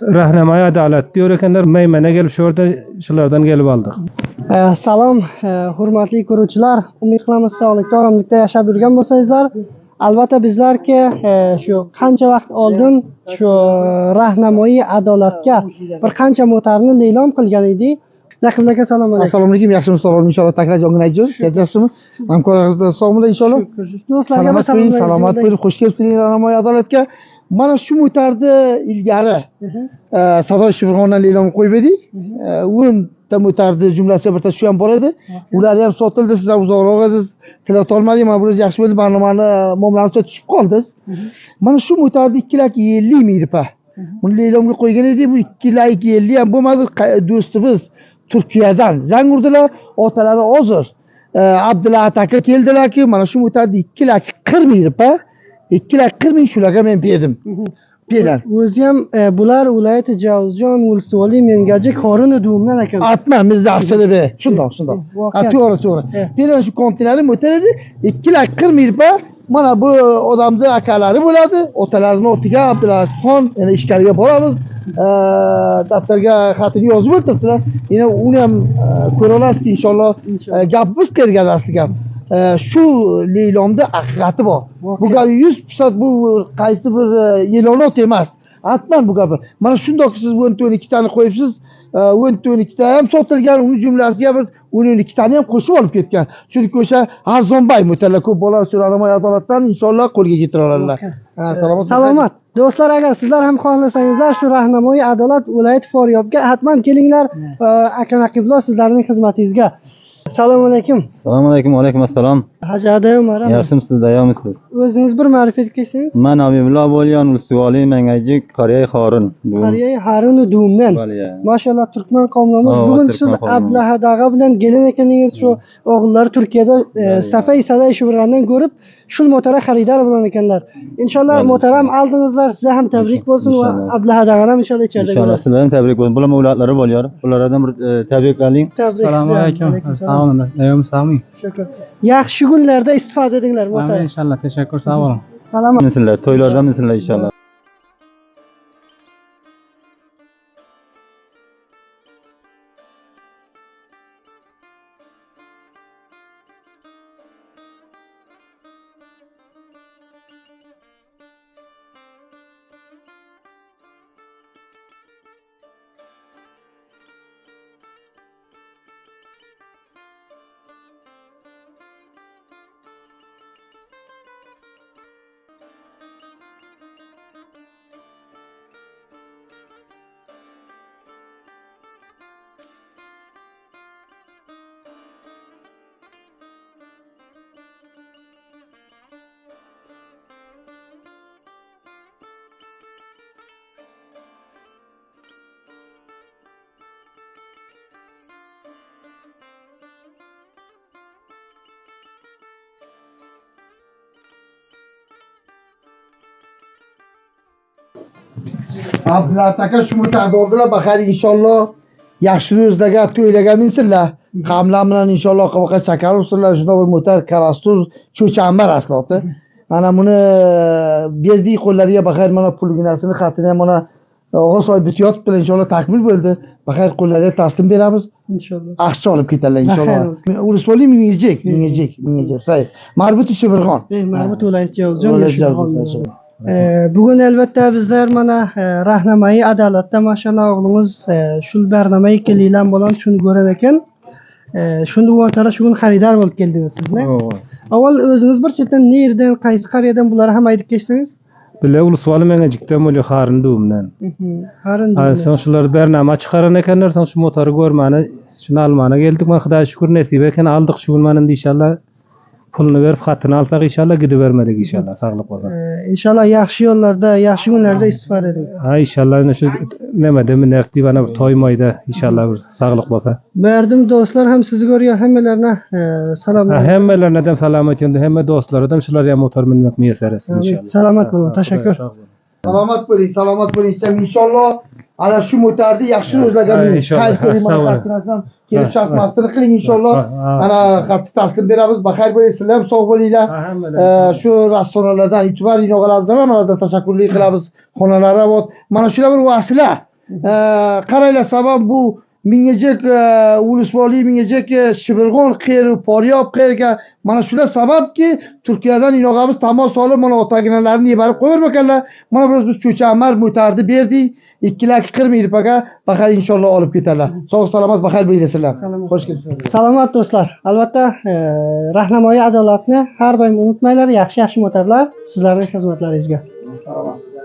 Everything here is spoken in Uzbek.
Rahnamay adalet diyor ekanlar, meymene gelip şurada shulardan gelip aldık. Salom, hurmatli ko'ruvchilar. Umid qilamiz sog'likda, oromlikda yashab yurgan bo'lsangizlar. Albatta bizlarki shu qancha vaqt oldin shu rahnamoyi adolatga bir qancha motorni e'lon qilgan edik. Naqib aka, assalomu alaykum. Assalomu alaykum. Yaxshimisiz? Sog'lik inshaalloh. Takror jonginaysiz. Siz yaxshimisiz? Hamkorlaringizdan sog'milar inshaalloh. Do'stlarga Salomat bo'ling, xush kelibsizlar rahnamoyi adolatga. Mana shu motorni ilgari Sado Shifrxondan e'lon qo'yib edik. 10 ta motorni jumlasiga birta shu ham bor edi. Ular ham sotildi. Siz ham uzoqroq siz tilab olmadingiz. Mana bular yaxshi bo'ldi. Barnomani muomalangiz tushib qoldingiz. Mana shu motorni 2 lak 50 ming rupiya. Buni e'longa qo'ygan edik. Bu 2 lak 50 ham bo'lmadi. Do'stimiz Turkiyadan zang urdilar. Otalari hozir Abdulla aka keldilar-ki, mana shu motorni 2 lak 40 ming rupiya. 2 lak 40 ming shularga men berdim. Berlar. O'zi ham bular viloyati Javzjon Ulsvoli Mengajik Horini Dumdan ekan. Atma bizda aqchada be. Shundoq. To'g'ri. Berlar shu konteynerni motor edi. 2 lak 40 ming rupiya. Mana bu odamning akalari bo'ladi. Otalarining otiga Abdulazizxon, yana ichkariga boramiz. Daftarga xatini yozib o'tiribdilar. Yana uni ham ko'ra olasizki, inshaalloh gapimiz kelgan asli gap. Shu e'londa haqiqati bor. Bu gap 100% bu qaysi bir e'lonot emas. Aytman bu gapni. Mana shundoq siz 12 tani qo'yibsiz. 12 ta ham sotilgan, uni jumlasiga bir 12 tani ham qo'shib olib ketgan. Chunki o'sha arzonbay motorlar ko'p bola shu rahnamoyi adolatdan inshaalloh qo'lga keltira oladilar. Salomat. Do'stlar, agar sizlar ham xohlasangizlar shu rahnamoyi adolat viloyat Faryobga hatman kelinglar. Aka naqiblar sizlarning xizmatingizga. Assalomu alaykum. Assalomu alaykum. Va alaykum assalom. Hajada Umar. Yaxshimisiz, tayyormisiz? O'zingiz bir ma'rifat etsangiz. Men Abibullo bo'lgan Ulsvoli Mengajik Qariya Xorin. Qariya Xorin Dumdan. Mashallah Turkman qavmimiz bugun siz Abdulla daga bilan gelin ekaningiz, shu o'g'illar Turkiyada Safay Sada Shifrxondan ko'rib shu motora xaridor bo'lan ekanlar. Inshaalloh motoram aldingizlar, sizga ham tabrik bo'lsin va Abdulla daga ham inshaalloh icharida. Inshaalloh sizlarga ham tabrik bo'lsin. Bular mavlatlari bo'lar. Bulardan bir tabriklaring. Assalomu alaykum. Assalomu alaykum. Shukr. Yaxshi kunlarda istifoda edinglar motor. İnşallah, teşekkür, sağ olun. Salomat. Sizlar to'ylardan sizlar inshaalloh. Abdulla aka shu motorni oldilar. Baxar inshaalloh yaxshi ro'zlarga to'ylarga minsinlar. Qamlar bilan inshaalloh qavoqqa chakar ursinlar. Shunday bir motor karastur cho'chambar asloti. Mana buni berdik qo'llariga. Baxar mana pulginasini xatini ham mana og'osoy bitiyot bilan inshaalloh takmil bo'ldi. Baxar qo'llariga taslim beramiz. Inshaalloh. Aqcha olib ketadilar inshaalloh. Urusvoli mingajik. Say. Marbut Shifrxon. Marbut viloyat Javzjon. Bugun albatta bizlar mana rahnamoyi adolatda mashallah o'g'limiz shu barnomaga kelinglar bilan shuni ko'rar ekan. Shunda o'tara shu kun xaridor bo'lib keldingiz sizni. Avval o'zingiz bir chetdan nerdan, qaysi qariyadan bularni ham aytib ketsangiz. Bile Ulsvoli Mengajikdan bo'lib Xorin Dumdan. Xorin. So'ng shular barnoma chiqaran ekanlar, so'ng shu motorni ko'rmani, shuni almana keldik. Men Xudoga shukr nasib ekan aldık shu mana inshaalloh. Pulni berib xatini alsak inshaalloh gidib bermadik inshaalloh sog'lik bo'lsa. Inshaalloh yaxshi yo'llarda, yaxshi kunlarda istifoda eding. Ha inshaalloh shu nimada minarti bana to'ymayda inshaalloh sog'lik bo'lsa. Berdim do'stlar ham sizni ko'rgan hammalarga salom. Hammalardan salomat yo'lda, hamma do'stlardan shular ham motor minmak miyasar inshaalloh. Salomat bo'ling, tashakkur. Salomat bo'ling. Inshaalloh ana shu motorni yaxshi ro'zlarga mining. Xayr ko'ring, mana xatni kelib shasmasini qiling inshaalloh. Ana xatni taslim beramiz. Baxayr bo'linglar, ham sog' bo'linglar. Shu rastonalardan, itibar inoqalardan ham tashakkurlik qilamiz. Xonalari bor. Mana shular bir vasila. qaranglar sabab bu mingajak ulusvolik mingajak Shibirg'on qeri Poryob qeriga mana shular sababki Turkiyadan inog'amiz tamoz solib mana otaginalarni yebarib qo'yib ekanlar. Mana biz cho'chamar mo'tardi berdik. 2 lak 40 ming rupaga bahar inshaalloh olib ketadilar. Sog' salomat bahar bo'ylasizlar. Xo'sh kelibsiz. Salomat do'stlar. Albatta rahnamoyi adolatni har doim unutmanglar. Yaxshi motorlar sizlarning xizmatlaringizga. Salomat.